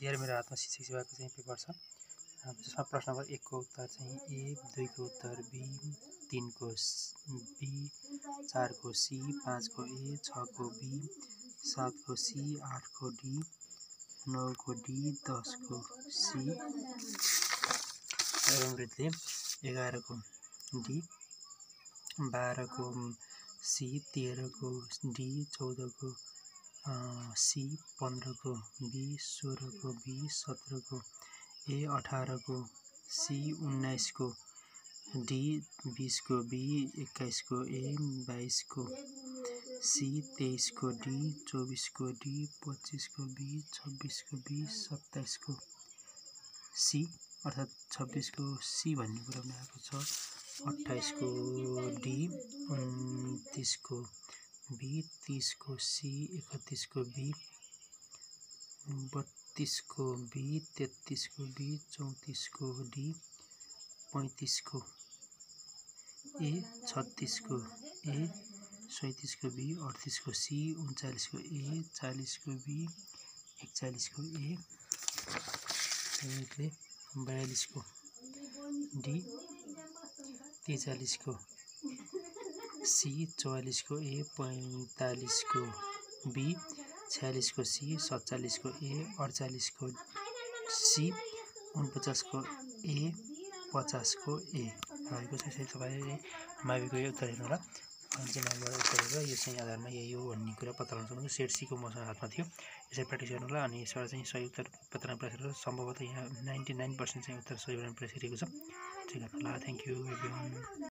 यहाँ मेरो हातमा शिक्षक सेवाको चाहिँ पेपर छ, जसमा प्रश्न नम्बर 1 को उत्तर चाहिँ ए, 2 को उत्तर बी, 3 को बी, 4 को सी, 5 को ए, 6 को बी, 7 को सी, 8 को डी, 9 को डी, 10 को सी, अमृतले 11 को डी, 12 को सी, 13 को डी, 14 को सी, 15 को बी, 16 को बी, 17 को ए, 18 को सी, 19 को डी, 20 को बी, 21 को ए, 22 को सी, 23 को डी, 24 को डी, 25 को बी, 26 को बी, 27 को सी अर्थात् 26 को सी भन्ने कुरा पनि आएको छ, 28 को डी, 29 को बी, 30 को सी, 31 को बी, 32 को बी, 33 को बी, 34 को डी, 35 को ए, 36 को ए, 37 को बी, 38 को सी, 39 को ए, 40 को बी, 41 को ए, 42 को डी, 43 को सी, 44 को ए, 45 को बी, 46 को सी, 47 को ए, 48 को सी, 49 को ए, 50 को ए रहेको छ। यसरी तपाईले माविको यो उत्तर हेर्नु होला, अनि चाहिँ माविबाट उत्तर हेरेर यो चाहिँ आधारमा यही हो भन्ने कुरा पत्ता लगाउन सक्नुहुन्छ। सेट सीको मसँग हातमा थियो, यसरी प्र्याक्टिस गर्नु होला, अनि यसबाट चाहिँ सही उत्तर पत्ता लगाउन प्रयास गरेर सम्भवतः यहाँ 99% चाहिँ उत्तर सही बनाउने प्रयास गरिएको छ। ठिक होला, थ्याङ्क यू एभ्रीवन।